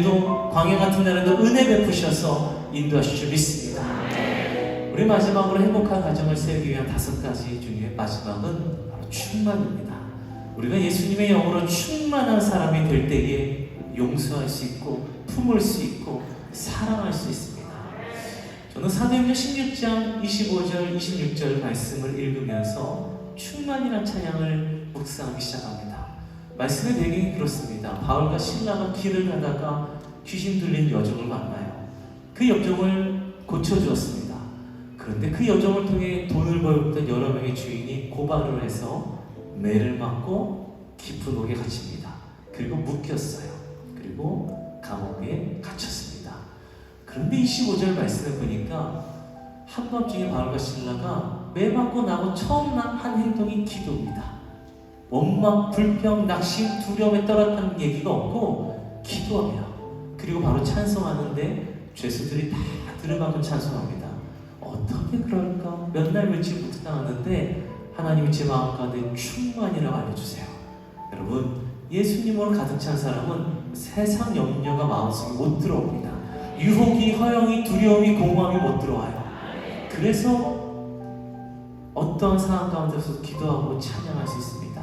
또 광야 같은 날에도 은혜 베푸셔서 인도하실 줄 믿습니다. 우리 마지막으로 행복한 가정을 세우기 위한 5가지 중에 마지막은 바로 충만입니다. 우리가 예수님의 영으로 충만한 사람이 될 때에 용서할 수 있고 품을 수 있고 사랑할 수 있습니다. 저는 사도행전 16장 25절 26절 말씀을 읽으면서 충만이란 찬양을 묵상하기 시작합니다. 말씀의 배경이 그렇습니다. 바울과 실라가 길을 가다가 귀신 들린 여종을 만나요. 그 여종을 고쳐주었습니다. 그런데 그 여종을 통해 돈을 벌었던 여러 명의 주인이 고발을 해서 매를 맞고 깊은 옥에 갇힙니다. 그리고 묶였어요. 그리고 감옥에 갇혔습니다. 그런데 25절 말씀을 보니까 한밤중에 바울과 실라가 매 맞고 나고 처음 한 행동이 기도입니다. 원망, 불평, 낙심, 두려움에 떨었다는 얘기가 없고 기도하며 그리고 바로 찬송하는데 죄수들이 다 들어가고 찬송합니다. 어떻게 그럴까? 몇 날 며칠 묵상하는데 하나님이 제 마음 가운데 충만이라고 알려주세요. 여러분, 예수님으로 가득 찬 사람은 세상 염려가 마음속에 못 들어옵니다. 유혹이, 허영이, 두려움이, 공허함이 못 들어와요. 그래서 어떠한 상황 가운데서 기도하고 찬양할 수 있습니다.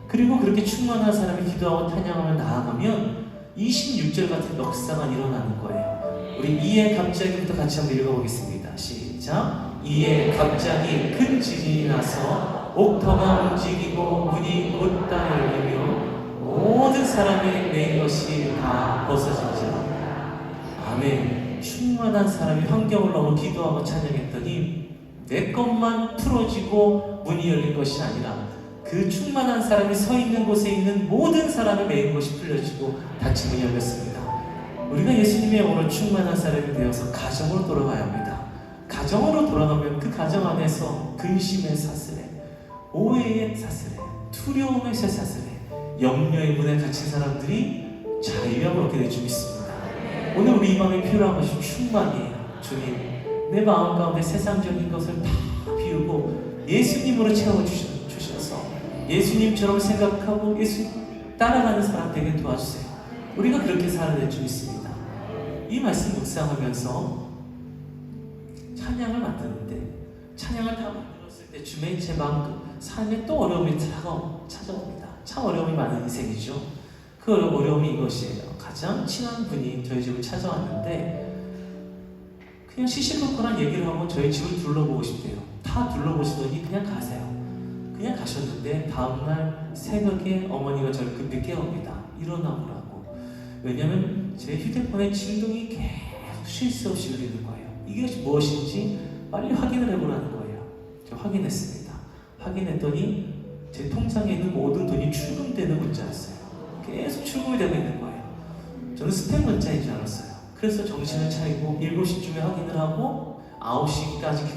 그리고 그렇게 충만한 사람이 기도하고 찬양하며 나아가면 26절 같은 역사가 일어나는 거예요. 우리 이에 갑자기부터 같이 한번 읽어보겠습니다. 시작. 이에 갑자기 큰 지진이 나서 옥터가 움직이고 문이 곧다 열리며 모든 사람이 내 것이 다 벗어진지라. 아멘. 충만한 사람이 환경을 넘어 기도하고 찬양했더니 내 것만 풀어지고 문이 열린 것이 아니라 그 충만한 사람이 서 있는 곳에 있는 모든 사람의 매인 것이 풀려지고 닫힌 문이 열렸습니다. 우리가 예수님의 영으로 충만한 사람이 되어서 가정으로 돌아가야 합니다. 가정으로 돌아가면 그 가정 안에서 근심의 사슬에, 오해의 사슬에, 두려움의 사슬에, 염려의 문에 갇힌 사람들이 자유함을 얻게 될 줄 믿습니다. 오늘 우리 이 마음에 필요한 것이 충만이에요. 주님, 내 마음 가운데 세상적인 것을 다 비우고 예수님으로 채워주셔서 예수님처럼 생각하고 예수님 따라가는 사람 되게 도와주세요. 우리가 그렇게 살아야 될 줄 믿습니다. 이 말씀 묵상하면서 찬양을 만드는데 찬양을 다 만들었을 때 주변에 제 마음 삶에 또 어려움이 찾아옵니다. 참 어려움이 많은 인생이죠. 그 어려움이 이것이에요. 가장 친한 분이 저희 집을 찾아왔는데 그냥 시시콜콜한 얘기를 하고 저희 집을 둘러보고 싶대요. 다 둘러보시더니 그냥 가세요. 그냥 가셨는데 다음날 새벽에 어머니가 저를 급히 깨웁니다. 일어나보라고. 왜냐하면 제 휴대폰에 진동이 계속 쉴 새 없이 울리는 거예요. 이게 무엇인지 빨리 확인을 해보라는 거예요. 제가 확인했습니다. 확인했더니 제 통장에 있는 모든 돈이 출금되는 문자였어요. 계속 출금이 되고 있는 거예요. 저는 스팸 문자인 줄 알았어요. 그래서 정신을 차리고 7시쯤에 확인을 하고 9시까지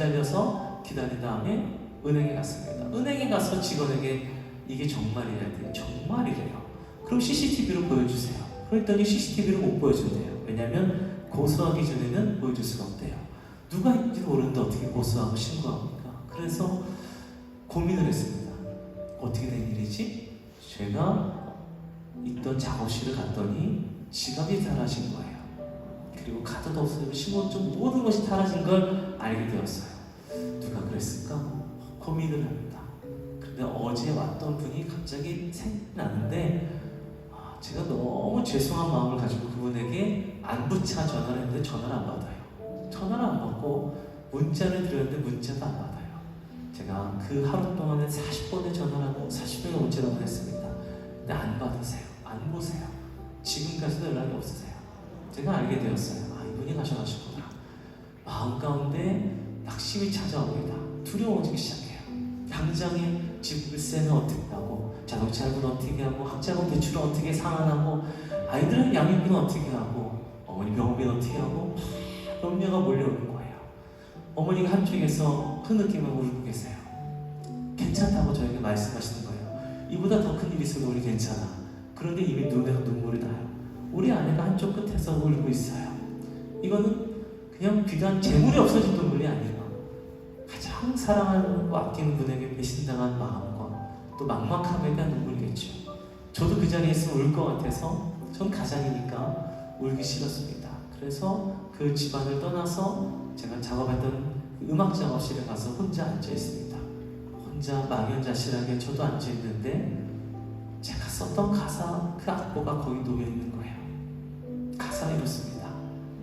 기다린 다음에 은행에 갔습니다. 은행에 가서 직원에게 이게 정말이래요. 정말이래요. 그럼 CCTV로 보여주세요. 그랬더니 CCTV를 못 보여준대요. 왜냐하면 고소하기 전에는 보여줄 수가 없대요. 누가 있는지도 모르는데 어떻게 고소하고 신고합니까? 그래서 고민을 했습니다. 어떻게 된 일이지? 제가 있던 작업실을 갔더니 지갑이 사라진 거예요. 그리고 카드도 없어지고 신분증 모든 것이 사라진 걸 알게 되었어요. 누가 그랬을까? 고민을 합니다. 근데 어제 왔던 분이 갑자기 생각나는데 제가 너무 죄송한 마음을 가지고 그분에게 안부차 전화를 했는데 전화를 안 받아요. 전화를 안 받고 문자를 드렸는데 문자도 안 받아요. 제가 그 하루 동안에 40번의 전화를 하고 40번의 문자를 보냈습니다. 근데 안 받으세요. 안 보세요. 지금까지도 연락이 없으세요. 제가 알게 되었어요. 이분이 가셔가시구나. 마음 가운데 낙심이 찾아옵니다. 두려워지기 시작해요. 당장에 집세는 어떻게 하고, 자동차 할부는 어떻게 하고, 학자금 대출은 어떻게 상환하고, 아이들은 양육비는 어떻게 하고, 어머니 병원비는 어떻게 하고, 염려가 몰려오는 거예요. 어머니가 한쪽에서 흐느끼며 울고 계세요. 괜찮다고 저에게 말씀하시는 거예요. 이보다 더 큰 일이 있어도 우리 괜찮아. 그런데 이미 눈에서 눈물이 나요. 우리 아내가 한쪽 끝에서 울고 있어요. 이거는 그냥 비단 재물이 없어진 눈물이 아니고 가장 사랑하고 아끼는 분에게 배신당한 마음과 또 막막함에 대한 눈물이겠죠. 저도 그 자리에 있으면 울 것 같아서 전 가장이니까 울기 싫었습니다. 그래서 그 집안을 떠나서 제가 작업했던 음악 작업실에 가서 혼자 앉아 있습니다. 혼자 막연자실하게 저도 앉아 있는데 제가 썼던 가사 그 악보가 거기 놓여 있는 거예요. 가사가 이렇습니다.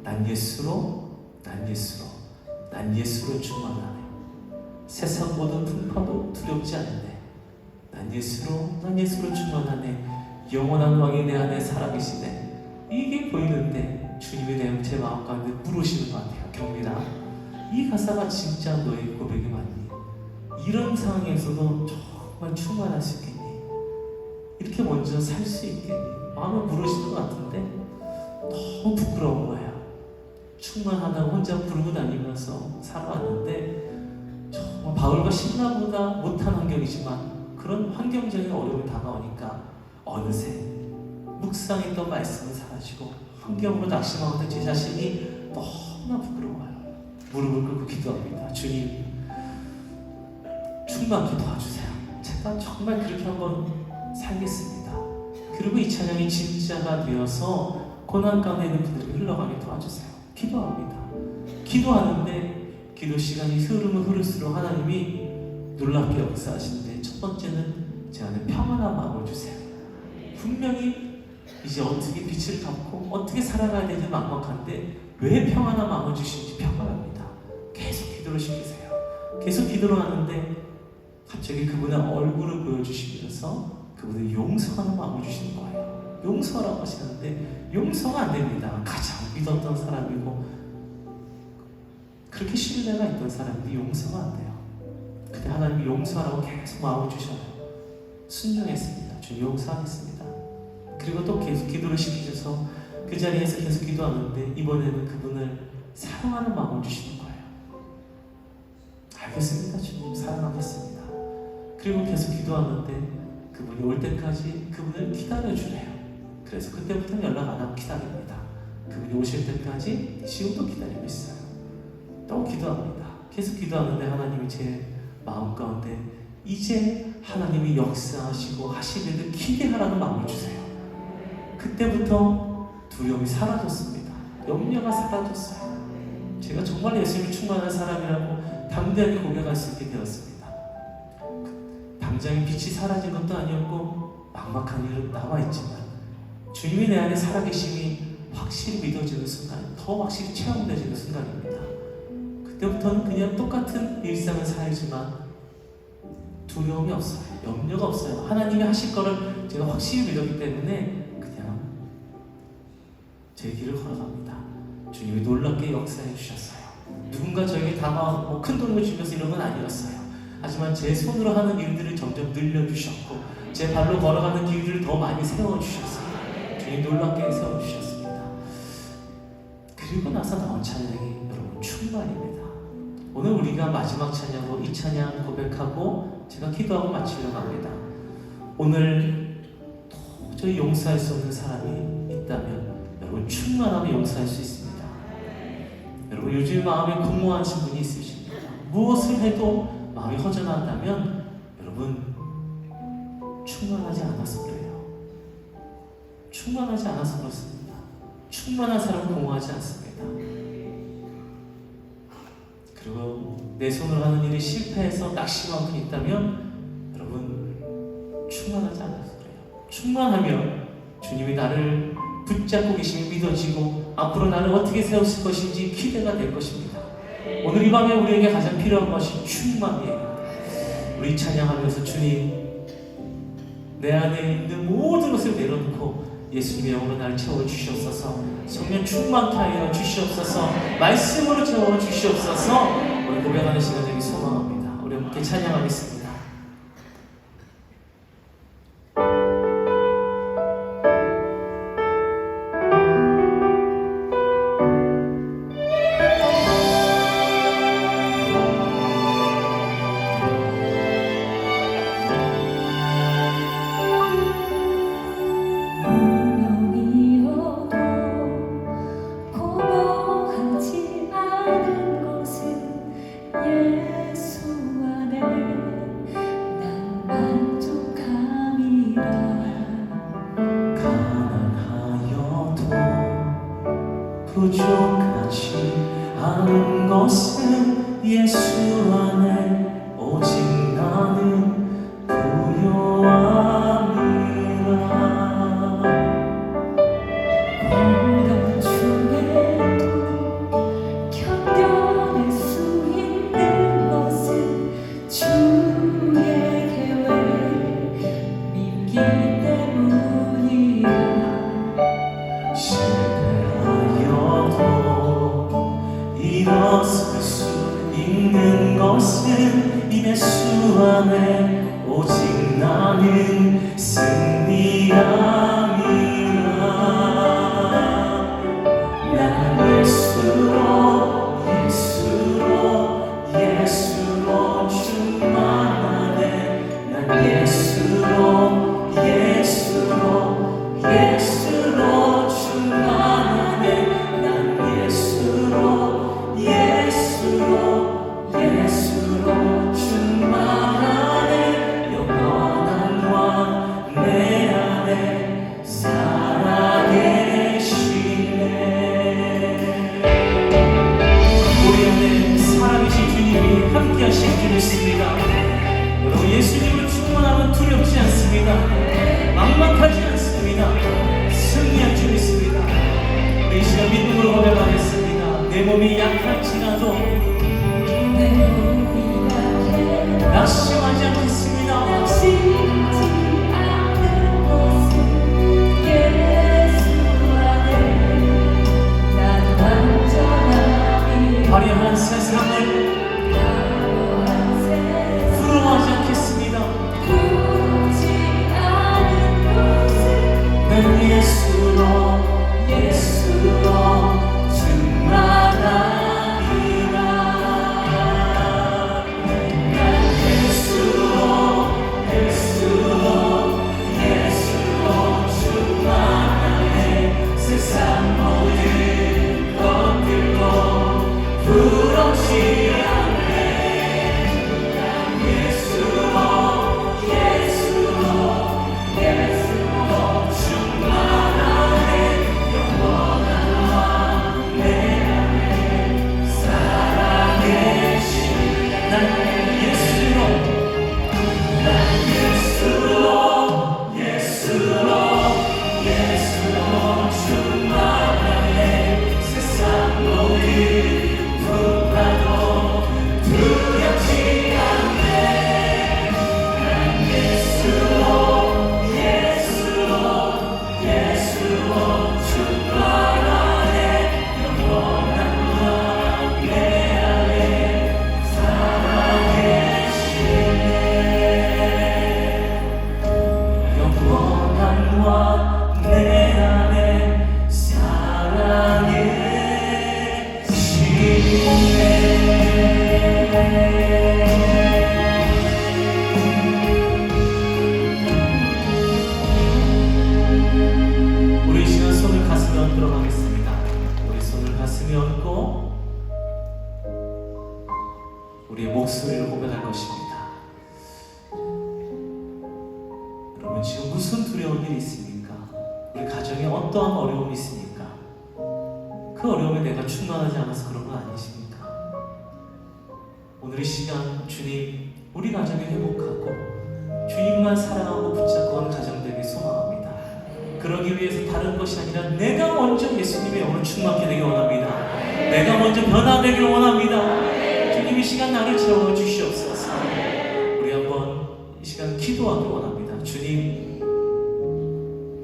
난 예수로, 난 예수로, 난 예수로 충만하네. 세상 모든 풍파도 두렵지 않네. 난 예수로, 난 예수로 충만하네. 영원한 왕이 내 안에 살아계시네. 이게 보이는데 주님이 제 마음 가운데 물으시는 것 같아요. 경민아, 이 가사가 진짜 너의 고백이 맞니? 이런 상황에서도 정말 충만할 수 있겠니? 이렇게 먼저 살 수 있겠니? 마음을 물으시는 것 같은데 너무 부끄러운 거예요. 충만하다고 혼자 부르고 다니면서 살아왔는데 정말 바울과 신라보다 못한 환경이지만 그런 환경적인 어려움이 다가오니까 어느새 묵상했던 말씀은 사라지고 환경으로 낙심하고 제 자신이 너무나 부끄러워요. 무릎을 꿇고 기도합니다. 주님, 충만케 도와주세요. 제가 정말 그렇게 한번 살겠습니다. 그리고 이 찬양이 진짜가 되어서 고난 가운데 있는 분들이 흘러가게 도와주세요. 기도합니다. 기도하는데 기도 시간이 흐르면 흐를수록 하나님이 놀랍게 역사하시는데 첫 번째는 제 안에 평안한 마음을 주세요. 분명히 이제 어떻게 빛을 갚고 어떻게 살아가야 되는지 막막한데 왜 평안한 마음을 주시는지 평안합니다. 계속 기도를 시키세요. 계속 기도를 하는데 갑자기 그분의 얼굴을 보여주시면서 그분의 용서하는 마음을 주시는 거예요. 용서라고 하시는데 용서가 안 됩니다. 가장 믿었던 사람이고 그렇게 신뢰가 있던 사람인데 용서가 안 돼요. 근데 하나님이 용서하라고 계속 마음을 주셔요. 순종했습니다. 주님 용서하겠습니다. 그리고 또 계속 기도를 시키셔서 그 자리에서 계속 기도하는데 이번에는 그분을 사랑하는 마음을 주시는 거예요. 알겠습니다. 주님 사랑하겠습니다. 그리고 계속 기도하는데 그분이 올 때까지 그분을 기다려주래요. 그래서 그때부터는 연락 안 하고 기다립니다. 그분이 오실 때까지 지금도 기다리고 있어요. 또 기도합니다. 계속 기도하는데 하나님이 제 마음 가운데 이제 하나님이 역사하시고 하시기를 기대하라는 마음을 주세요. 그때부터 두려움이 사라졌습니다. 염려가 사라졌어요. 제가 정말 예수님이 충만한 사람이라고 담대하게 고백할 수 있게 되었습니다. 당장에 빛이 사라진 것도 아니었고 막막한 일은 남아있지만 주님이 내 안에 살아계심이 확실히 믿어지는 순간, 더 확실히 체험되지는 순간입니다. 그때부터는 그냥 똑같은 일상을 살지만 두려움이 없어요. 염려가 없어요. 하나님이 하실 거를 제가 확실히 믿었기 때문에 그냥 제 길을 걸어갑니다. 주님이 놀랍게 역사해 주셨어요. 누군가 저에게 다가와서 큰 돈을 주면서 이런 건 아니었어요. 하지만 제 손으로 하는 일들을 점점 늘려주셨고 제 발로 걸어가는 길들을 더 많이 세워주셨어요. 주님 놀랍게 세워주셨습니다. 그리고 나서 나온 찬양이 여러분 충만입니다. 오늘 우리가 마지막 찬양으로 이 찬양 고백하고 제가 기도하고 마치려고 합니다. 오늘 도저히 용서할 수 없는 사람이 있다면 여러분 충만하면 용서할 수 있습니다. 여러분 요즘 마음에 공허하신 분이 있으십니다. 무엇을 해도 마음이 허전하다면 여러분 충만하지 않아서 그래요. 충만하지 않아서 그렇습니다. 충만한 사람은 공허하지 않습니다. 그리고 내 손으로 하는 일이 실패해서 낙심하고 있다면 여러분 충만하지 않아서 그래요. 충만하면 주님이 나를 붙잡고 계심이 믿어지고 앞으로 나를 어떻게 세우실 것인지 기대가 될 것입니다. 오늘 이 밤에 우리에게 가장 필요한 것이 충만이에요. 우리 찬양하면서 주님 내 안에 있는 모든 것을 내려놓고 예수님의 영으로 나를 채워주시옵소서. 성령 충만케 하여 주시옵소서. 말씀으로 채워주시옵소서. 우리 고백하는 시간 되기 소망합니다. 우리 함께 찬양하겠습니다. 예수 안에 부족하지 않은 것은 예수 안에 오직 나는 부요함이라. 건강 중에도 견뎌낼 수 있는 것은 주의 계획 믿기 때문이야. 실패하여도 일어설 수 있는 것은 예수 안에 오직 나는 승리함이라. 난 예수로 충만하네. 난 예수로 충만하네. 난 예수로 충만하네. 영원한 왕 내 안에 살아계시네. 우리 안에 살아계신 주님이 함께하실 줄 믿습니다. 여러분, 예수님을 충만하면 두렵지 않습니다. 막막하지 않습니다. 승리할 줄 믿습니다. 우리 이 시간 믿음으로 고백하겠습니다. 내 몸이 약할지라도 내 몸이 약해 낙심하지 않겠습니다. 낙심하지 않는 것은 예수 안에 난 완전함이 화려한 세상을 부러워하지 않겠습니다. 부럽지 않은 것은 난 예수로 충만하리라. 난 예수로 충만하네. 세상 모든 것들도 부럽지 않네. 난 예수로 충만하네. 영원한 왕 내 안에 살아계시네. 난 예수로 충만하네. 세상 모든 풍파도 두렵지 않네. 난 예수로 충만하네. 영원한 왕 내 안에 살아계시네. 영원한 왕 내 안에 살아계시네. 우리 이 시간 손을 가슴에 얹도록 하겠습니다. 우리 손을 가슴에 얹고 우리의 목소리를 고백할 것입니다. 여러분, 지금 무슨 두려운 일이 있습니까? 우리 가정에 어떠한 어려움이 있습니까? 그 어려움에 내가 충만하지 않아서 그런 건 아니십니까? 오늘 이 시간 주님, 우리 가정을 회복하고 주님만 사랑하고 붙잡고 하는 가정 되길 소망합니다. 그러기 위해서 다른 것이 아니라 내가 먼저 예수님의 영으로 충만케 되길 원합니다. 내가 먼저 변화되길 원합니다. 주님, 이 시간 나를 채워 주시옵소서. 우리 한번 이 시간 기도하길 원합니다. 주님,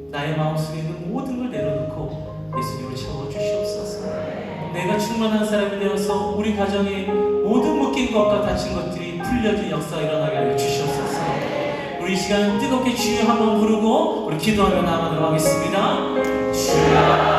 나의 마음속에 있는 모든 걸 내려놓고 예수님을 채워 주시옵소서. 내가 충만한 사람이 되어서 우리 가정에 모든 묶인 것과 다친 것들이 풀려진 역사가 일어나게 하여 주시옵소서. 우리 이 시간 뜨겁게 주여 한번 부르고 우리 기도하며 나가도록 하겠습니다. 주여